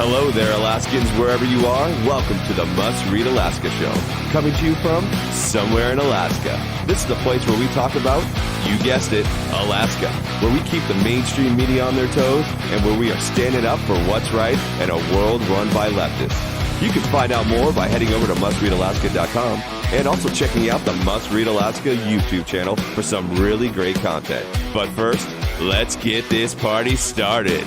Hello there, Alaskans, wherever you are. Welcome to the Must Read Alaska Show, coming to you from somewhere in Alaska. This is the place where we talk about, you guessed it, Alaska, where we keep the mainstream media on their toes and where we are standing up for what's right in a world run by leftists. You can find out more by heading over to mustreadalaska.com and also checking out the Must Read Alaska YouTube channel for some really great content. But first, let's get this party started.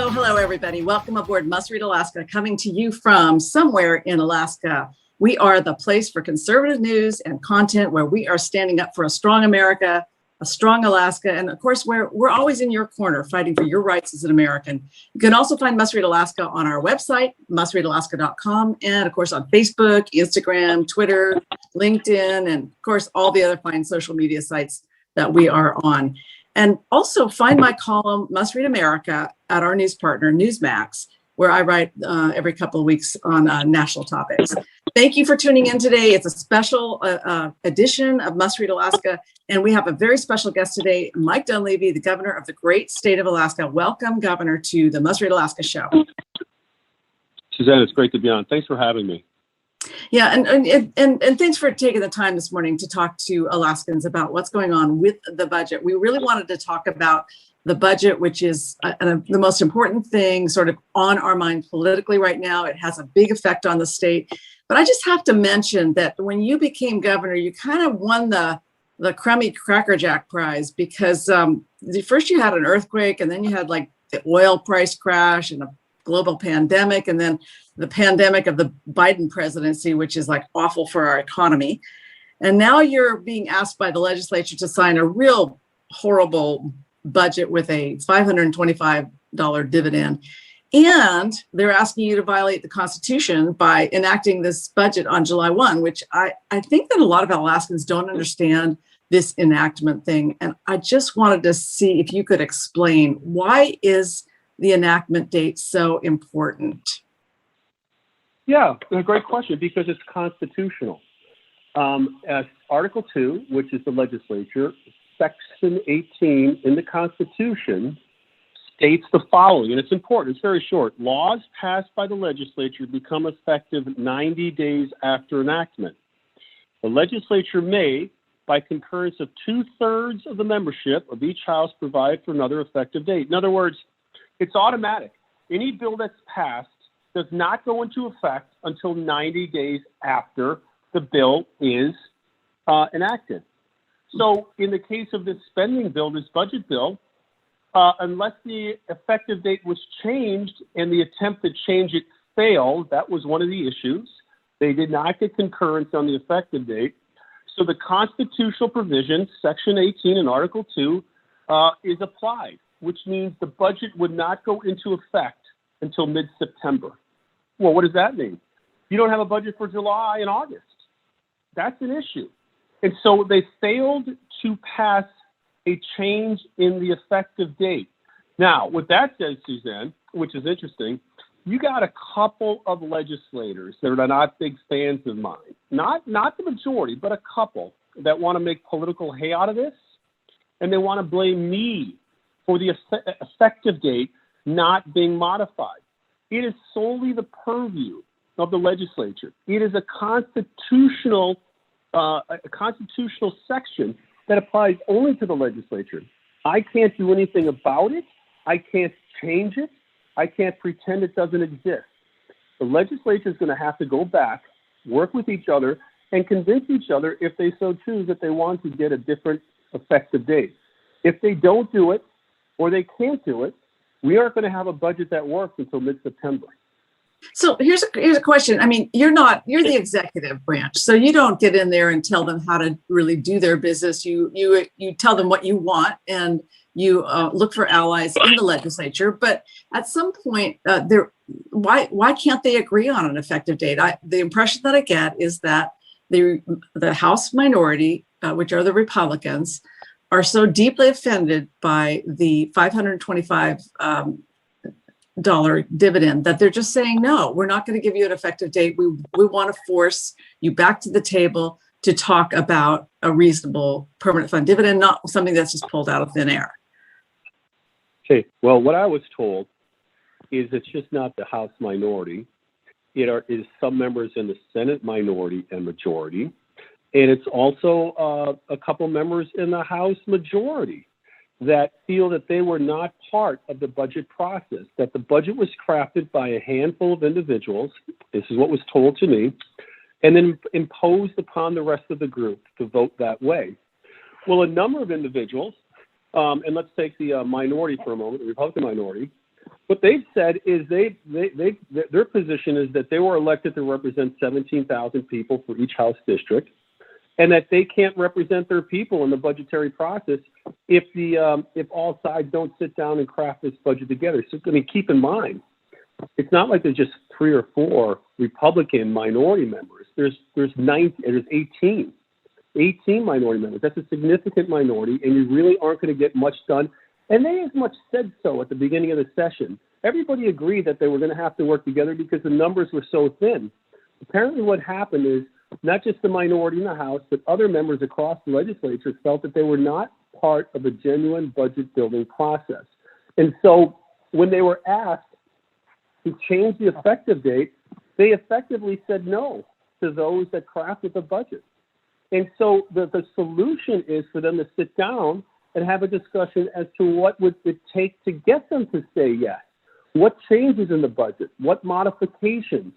Hello, everybody. Welcome aboard Must Read Alaska, coming to you from somewhere in Alaska. We are the place for conservative news and content where we are standing up for a strong America, a strong Alaska, and of course, we're always in your corner fighting for your rights as an American. You can also find Must Read Alaska on our website, mustreadalaska.com, and of course on Facebook, Instagram, Twitter, LinkedIn, and of course all the other fine social media sites that we are on. And also find my column, Must Read America, at our news partner, Newsmax, where I write every couple of weeks on national topics. Thank you for tuning in today. It's a special edition of Must Read Alaska, and we have a very special guest today, Mike Dunleavy, the governor of the great state of Alaska. Welcome, Governor, to the Must Read Alaska show. Suzanne, it's great to be on. Thanks for having me. Yeah, and thanks for taking the time this morning to talk to Alaskans about what's going on with the budget. We really wanted to talk about the budget, which is the most important thing sort of on our mind politically right now. It has a big effect on the state. But I just have to mention that when you became governor, you kind of won the crummy Cracker Jack prize because first you had an earthquake, and then you had like the oil price crash and a global pandemic, and then the pandemic of the Biden presidency, which is like awful for our economy. And now you're being asked by the legislature to sign a real horrible budget with a $525 dividend. And they're asking you to violate the Constitution by enacting this budget on July 1, which I think that a lot of Alaskans don't understand this enactment thing. And I just wanted to see if you could explain, why is the enactment date so important? Yeah, a great question, because it's constitutional. As Article 2, which is the legislature, Section 18 in the Constitution states the following, and it's important, it's very short. Laws passed by the legislature become effective 90 days after enactment. The legislature may, by concurrence of 2/3 of the membership of each house, provide for another effective date. In other words, it's automatic. Any bill that's passed does not go into effect until 90 days after the bill is enacted. So in the case of this spending bill, this budget bill, unless the effective date was changed and the attempt to change it failed, that was one of the issues. They did not get concurrence on the effective date. So the constitutional provision, Section 18 in Article 2, is applied, which means the budget would not go into effect until mid-September. Well, what does that mean? You don't have a budget for July and August. That's an issue. And so they failed to pass a change in the effective date. Now, with that said, Suzanne, which is interesting, you got a couple of legislators that are not big fans of mine. Not the majority, but a couple that want to make political hay out of this. And they want to blame me for the effective date not being modified. It is solely the purview of the legislature. It is a constitutional section that applies only to the legislature. I can't do anything about it. I can't change it. I can't pretend it doesn't exist. The legislature is going to have to go back, work with each other, and convince each other, if they so choose, that they want to get a different effective date. If they don't do it, or they can't do it, we aren't going to have a budget that works until mid-September. So here's a question. I mean, you're the executive branch, so you don't get in there and tell them how to really do their business. You tell them what you want, and you look for allies in the legislature. But at some point, why can't they agree on an effective date? The impression that I get is that the House minority, which are the Republicans, are so deeply offended by the $525 dividend that they're just saying, no, we're not going to give you an effective date. We want to force you back to the table to talk about a reasonable permanent fund dividend, not something that's just pulled out of thin air. Okay, well, what I was told is it's just not the House minority. It is some members in the Senate minority and majority, and it's also a couple members in the House majority that feel that they were not part of the budget process, that the budget was crafted by a handful of individuals, this is what was told to me, and then imposed upon the rest of the group to vote that way. Well, a number of individuals, and let's take the minority for a moment, the Republican minority, what they've said is their position is that they were elected to represent 17,000 people for each House district, and that they can't represent their people in the budgetary process if all sides don't sit down and craft this budget together. So, I mean, keep in mind, it's not like there's just 3 or 4 Republican minority members. There's 18 minority members. That's a significant minority, and you really aren't going to get much done. And they as much said so at the beginning of the session. Everybody agreed that they were going to have to work together because the numbers were so thin. Apparently what happened is not just the minority in the House, but other members across the legislature felt that they were not part of a genuine budget building process. And so when they were asked to change the effective date, they effectively said no to those that crafted the budget. And so the solution is for them to sit down and have a discussion as to what would it take to get them to say yes. What changes in the budget? What modifications?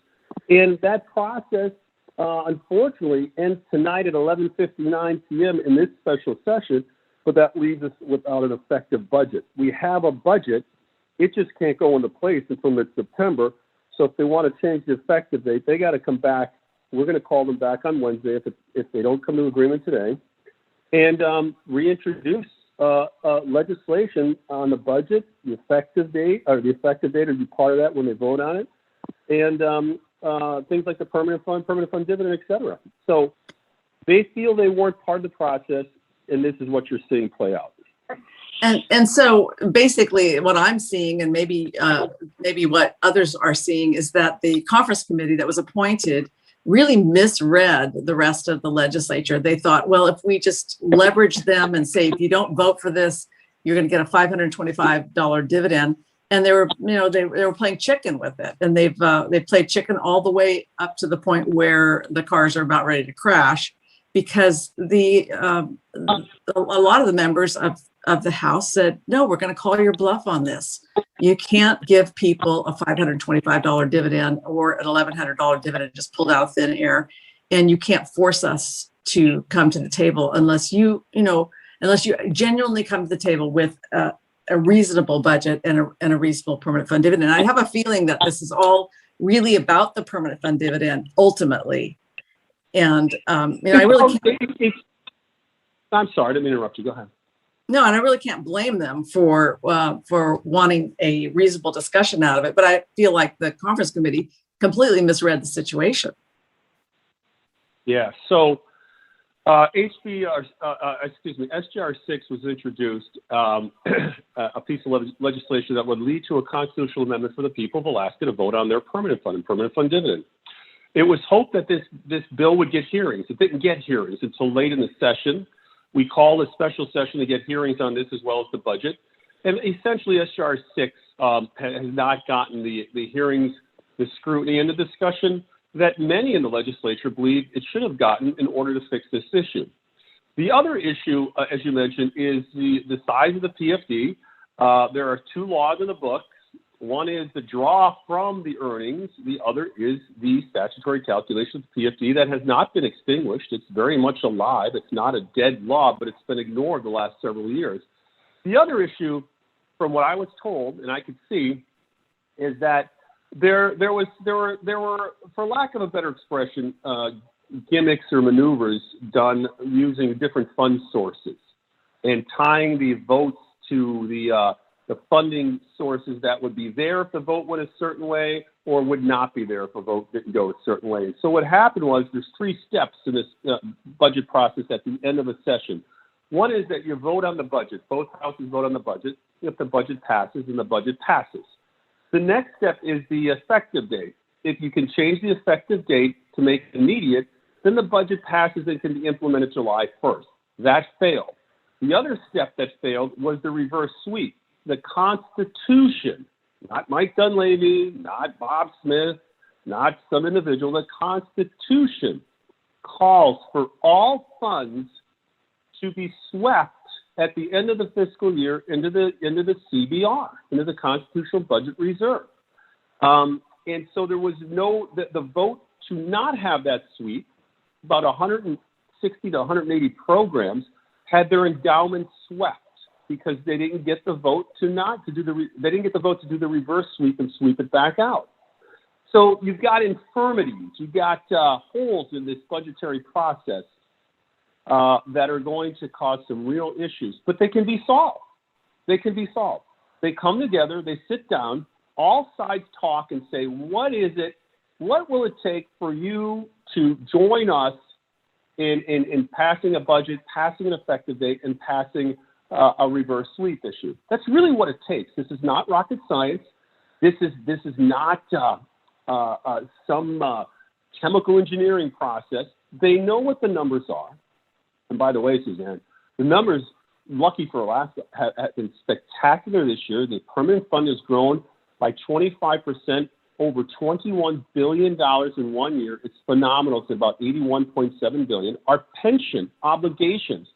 And that process, unfortunately, ends tonight at 11:59 p.m. in this special session, but that leaves us without an effective budget. We have a budget. It just can't go into place until mid-September. So if they want to change the effective date, they got to come back. We're going to call them back on Wednesday if they don't come to agreement today, and reintroduce legislation on the budget, the effective date would be part of that when they vote on it, and things like the permanent fund dividend, et cetera. So they feel they weren't part of the process, and this is what you're seeing play out. And so basically what I'm seeing, and maybe what others are seeing, is that the conference committee that was appointed really misread the rest of the legislature. They thought, well, if we just leverage them and say, if you don't vote for this, you're going to get a $525 dividend. And they were playing chicken with it. And they've played chicken all the way up to the point where the cars are about ready to crash, because a lot of the members of the House said, no, we're going to call your bluff on this. You can't give people a $525 dividend or an $1,100 dividend just pulled out of thin air. And you can't force us to come to the table unless you genuinely come to the table with a reasonable budget and a reasonable permanent fund dividend. I have a feeling that this is all really about the permanent fund dividend ultimately. And I really can't. I'm sorry, I didn't mean to interrupt you. Go ahead. No, and I really can't blame them for wanting a reasonable discussion out of it. But I feel like the conference committee completely misread the situation. Yeah. So SJR 6 was introduced, a piece of legislation that would lead to a constitutional amendment for the people of Alaska to vote on their permanent fund and permanent fund dividend. It was hoped that this bill would get hearings. It didn't get hearings until late in the session. We called a special session to get hearings on this as well as the budget. And essentially, SJR 6 has not gotten the hearings, the scrutiny, and the discussion that many in the legislature believe it should have gotten in order to fix this issue. The other issue, as you mentioned, is the size of the PFD. There are 2 laws in the books. One is the draw from the earnings. The other is the statutory calculation of the PFD that has not been extinguished. It's very much alive. It's not a dead law, but it's been ignored the last several years. The other issue, from what I was told, and I could see, is that there were, for lack of a better expression, gimmicks or maneuvers done using different fund sources and tying the votes to the funding sources that would be there if the vote went a certain way or would not be there if a vote didn't go a certain way. So what happened was there's 3 steps in this budget process at the end of a session. One is that you vote on the budget. Both houses vote on the budget. If the budget passes, then the budget passes. The next step is the effective date. If you can change the effective date to make it immediate, then the budget passes and can be implemented July 1st. That failed. The other step that failed was the reverse sweep. The Constitution, not Mike Dunleavy, not Bob Smith, not some individual, the Constitution calls for all funds to be swept at the end of the fiscal year into the CBR, into the Constitutional Budget Reserve. And so there was the vote to not have that sweep. About 160 to 180 programs had their endowments swept because they didn't get the vote to do the reverse sweep and sweep it back out. So you've got infirmities, you've got holes in this budgetary process that are going to cause some real issues, but they can be solved. They can be solved. They come together, they sit down, all sides talk and say, what will it take for you to join us in passing a budget, passing an effective date, and passing a reverse sweep issue? That's really what it takes. This is not rocket science. This is not some chemical engineering process. They know what the numbers are. And by the way, Suzanne, the numbers, lucky for Alaska, have been spectacular this year. The permanent fund has grown by 25%, over $21 billion in 1 year. It's phenomenal. It's about $81.7 billion. Our pension obligations,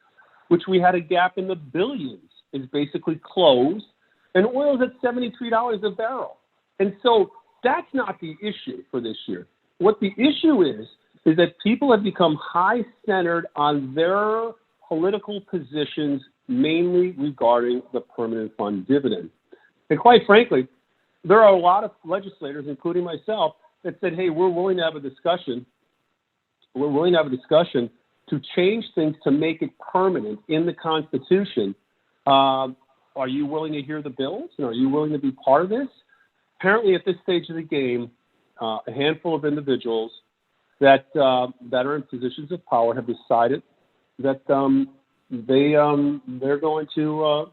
which we had a gap in the billions, is basically closed. And oil is at $73 a barrel. And so that's not the issue for this year. What the issue is that people have become high-centered on their political positions, mainly regarding the permanent fund dividend. And quite frankly, there are a lot of legislators, including myself, that said, hey, we're willing to have a discussion. We're willing to have a discussion to change things to make it permanent in the Constitution. Are you willing to hear the bills? And are you willing to be part of this? Apparently, at this stage of the game, a handful of individuals that are in positions of power have decided that they're going to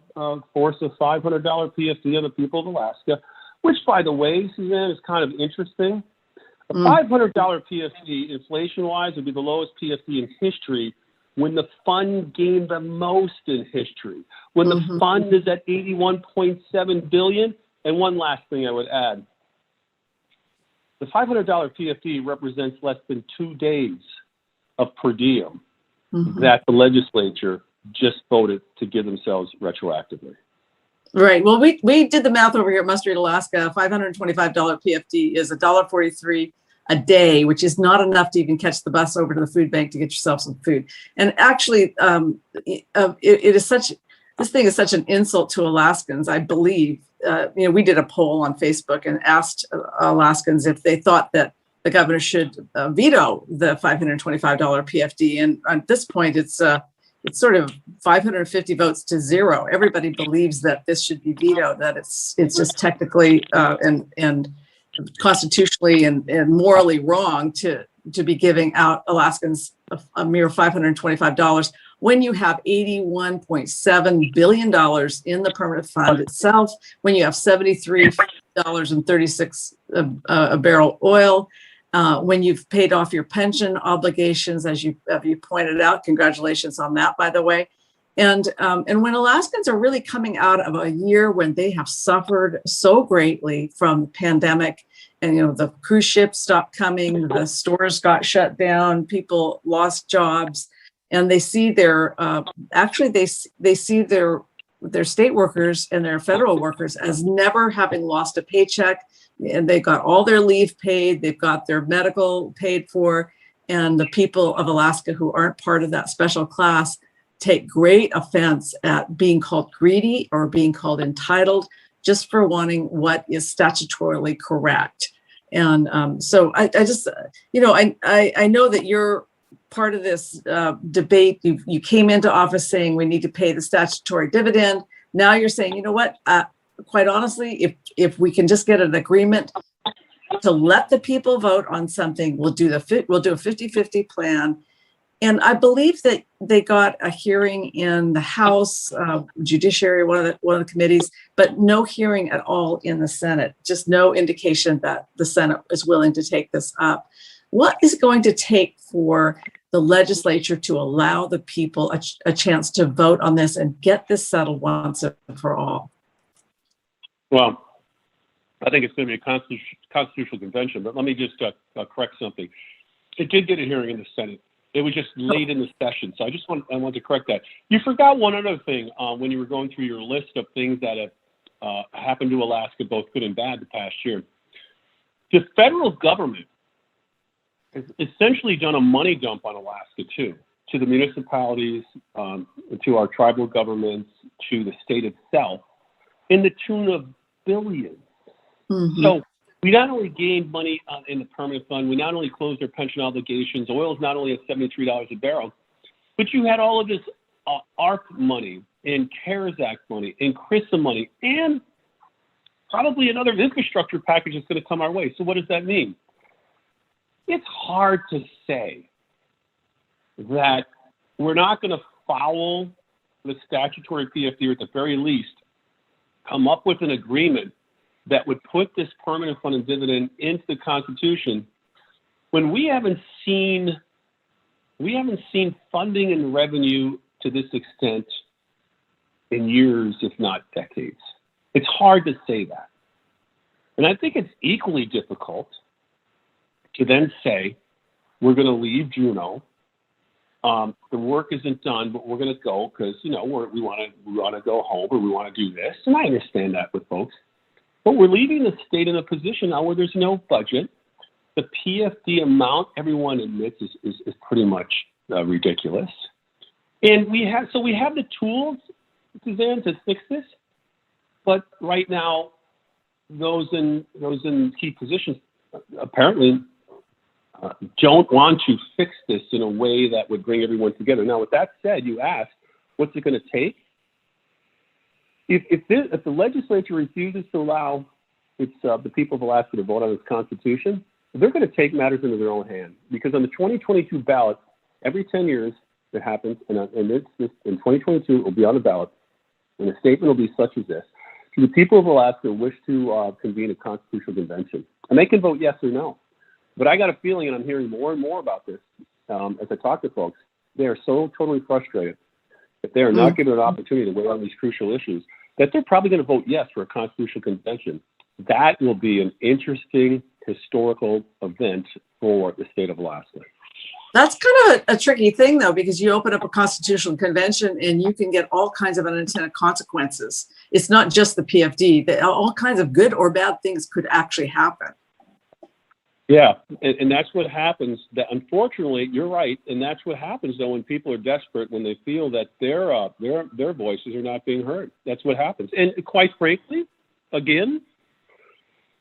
force a $500 PFD on the people of Alaska, which, by the way, Suzanne, is kind of interesting. A $500 PFD, inflation-wise, would be the lowest PFD in history when the fund gained the most in history, when the fund is at $81.7 billion. And one last thing I would add. The $500 PFD represents less than 2 days of per diem that the legislature just voted to give themselves retroactively. Right. Well, we did the math over here at Must Read Alaska. $525 PFD is $1.43 a day, which is not enough to even catch the bus over to the food bank to get yourself some food. And actually, this thing is such an insult to Alaskans, I believe. We did a poll on Facebook and asked Alaskans if they thought that the governor should veto the $525 PFD. And at this point, it's sort of 550 votes to 0. Everybody believes that this should be vetoed, that it's just technically and constitutionally and morally wrong to be giving out Alaskans a mere $525 when you have $81.7 billion in the permanent fund itself, when you have $73.36 a barrel oil, when you've paid off your pension obligations, as you pointed out. Congratulations on that, by the way. And when Alaskans are really coming out of a year when they have suffered so greatly from the pandemic, and the cruise ships stopped coming, the stores got shut down, people lost jobs, and they see their they see their state workers and their federal workers as never having lost a paycheck, and they got all their leave paid, they've got their medical paid for, and the people of Alaska who aren't part of that special class take great offense at being called greedy or being called entitled just for wanting what is statutorily correct. And so I just, I know that you're part of this debate. You came into office saying we need to pay the statutory dividend. Now you're saying, you know what, quite honestly, if we can just get an agreement to let the people vote on something, we'll do a 50-50 plan. And I believe that they got a hearing in the House Judiciary, one of the committees, but no hearing at all in the Senate. Just no indication that the Senate is willing to take this up. What is it going to take for the legislature to allow the people a chance to vote on this and get this settled once and for all? Well, I think it's going to be a constitutional convention, but let me just correct something. It did get a hearing in the Senate. It was just late in the session, so I want to correct that. You forgot one other thing when you were going through your list of things that have happened to Alaska, both good and bad, the past year. The federal government has essentially done a money dump on Alaska too, to the municipalities, to our tribal governments, to the state itself, in the tune of billions. Mm-hmm. So we not only gained money in the permanent fund, we not only closed their pension obligations, oil is not only at $73 a barrel, but you had all of this ARP money and CARES Act money and CRISA money and probably another infrastructure package that's going to come our way. So what does that mean? It's hard to say that we're not going to follow the statutory PFD, or at the very least, come up with an agreement that would put this permanent fund and dividend into the Constitution when we haven't seen funding and revenue to this extent in years, if not decades. It's hard to say that. And I think it's equally difficult to then say, we're going to leave Juneau. The work isn't done, but we're going to go because, we want to go home, or we want to do this. And I understand that with folks. But we're leaving the state in a position now where there's no budget. The PFD amount, everyone admits, is pretty much ridiculous. And we have the tools, Suzanne, to fix this. But right now, those in key positions apparently don't want to fix this in a way that would bring everyone together. Now, with that said, you asked, what's it going to take? If the legislature refuses to allow the people of Alaska to vote on its constitution, they're going to take matters into their own hands. Because on the 2022 ballot, every 10 years it happens, and in 2022 it will be on the ballot, and the statement will be such as this: "Do the people of Alaska wish to convene a constitutional convention?" And they can vote yes or no. But I got a feeling, and I'm hearing more and more about this as I talk to folks, they are so totally frustrated that they are not given an opportunity to weigh on these crucial issues, that they're probably going to vote yes for a constitutional convention. That will be an interesting historical event for the state of Alaska. That's kind of a tricky thing, though, because you open up a constitutional convention and you can get all kinds of unintended consequences. It's not just the PFD. All kinds of good or bad things could actually happen. Yeah, and that's what happens. That unfortunately, you're right, and that's what happens though when people are desperate, when they feel that their voices are not being heard. That's what happens. And quite frankly, again,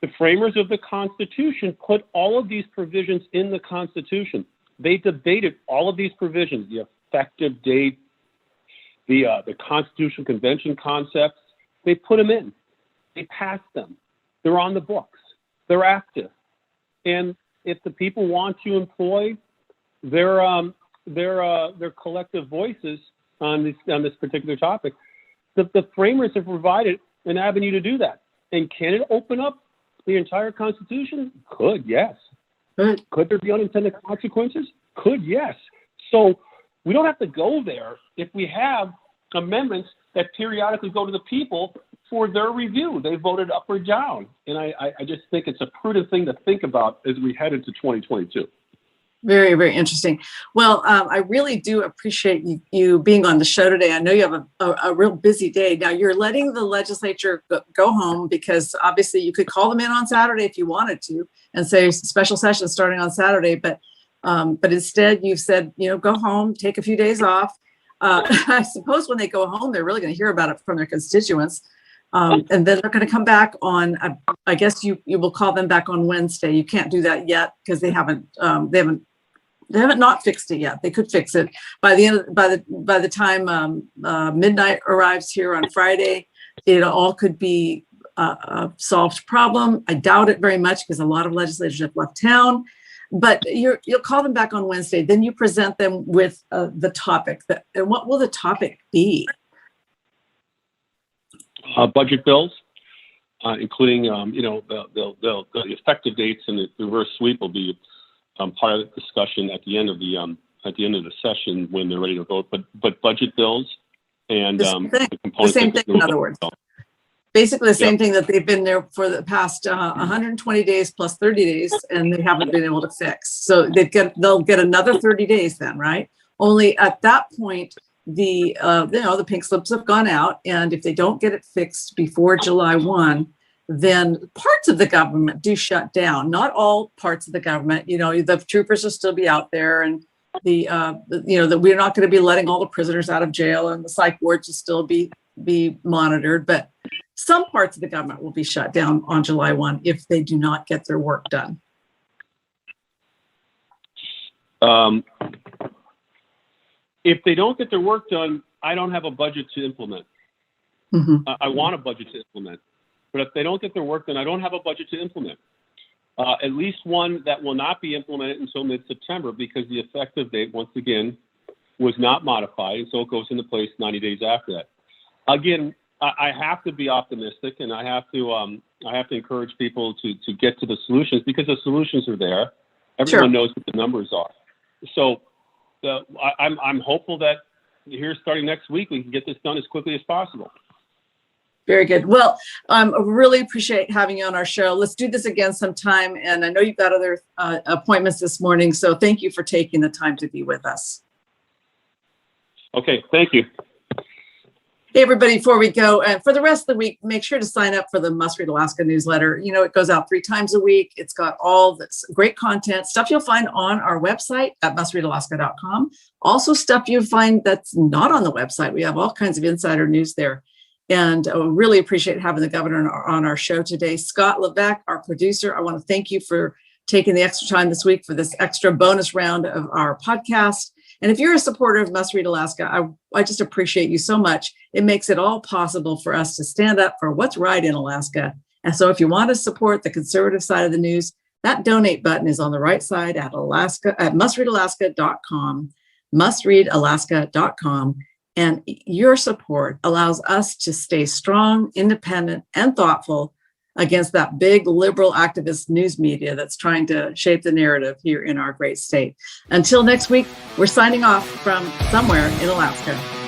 the framers of the Constitution put all of these provisions in the Constitution. They debated all of these provisions: the effective date, the Constitutional Convention concepts. They put them in. They passed them. They're on the books. They're active. And if the people want to employ their collective voices on this particular topic, the framers have provided an avenue to do that. And can it open up the entire Constitution? Could, yes. Could there be unintended consequences? Could, yes. So we don't have to go there if we have amendments that periodically go to the people for their review. They voted up or down. And I just think it's a prudent thing to think about as we head into 2022. Very, very interesting. Well, I really do appreciate you being on the show today. I know you have a real busy day. Now, you're letting the legislature go home because obviously you could call them in on Saturday if you wanted to and say special session starting on Saturday. But instead you've said, go home, take a few days off. I suppose when they go home, they're really going to hear about it from their constituents. And then they're going to come back on, I guess you will call them back on Wednesday. You can't do that yet because they haven't not fixed it yet. They could fix it by the time midnight arrives here on Friday. It all could be a solved problem. I doubt it very much because a lot of legislators have left town. But you'll call them back on Wednesday. Then you present them with the topic. And what will the topic be? Budget bills, including the effective dates, and the reverse sweep will be part of the discussion at the end of the session when they're ready to vote. But budget bills and the same thing, in other words. Basically the same thing that they've been there for the past 120 days plus 30 days, and they haven't been able to fix. So they'll get another 30 days then, right? Only at that point, the pink slips have gone out, and if they don't get it fixed before July 1, then parts of the government do shut down. Not all parts of the government. The troopers will still be out there, and that we're not going to be letting all the prisoners out of jail, and the psych wards will still be monitored, but some parts of the government will be shut down on July 1 if they do not get their work done. If they don't get their work done, I don't have a budget to implement. I want a budget to implement, but if they don't get their work done, I don't have a budget to implement. At least one that will not be implemented until mid-September, because the effective date, once again, was not modified, and so it goes into place 90 days after that. Again, I have to be optimistic, and I have to encourage people to get to the solutions, because the solutions are there. Everyone knows what the numbers are. So I'm hopeful that here, starting next week, we can get this done as quickly as possible. Very good. Well, I really appreciate having you on our show. Let's do this again sometime. And I know you've got other appointments this morning, so thank you for taking the time to be with us. Okay, thank you. Hey, everybody, before we go, and for the rest of the week, make sure to sign up for the Must Read Alaska newsletter. It goes out 3 times a week. It's got all this great content, stuff you'll find on our website at mustreadalaska.com. Also stuff you'll find that's not on the website. We have all kinds of insider news there. And I really appreciate having the governor on our show today. Scott Levesque, our producer, I want to thank you for taking the extra time this week for this extra bonus round of our podcast. And if you're a supporter of Must Read Alaska, I just appreciate you so much. It makes it all possible for us to stand up for what's right in Alaska. And so if you want to support the conservative side of the news, that donate button is on the right side at mustreadalaska.com, mustreadalaska.com. And your support allows us to stay strong, independent, and thoughtful against that big liberal activist news media that's trying to shape the narrative here in our great state. Until next week, we're signing off from somewhere in Alaska.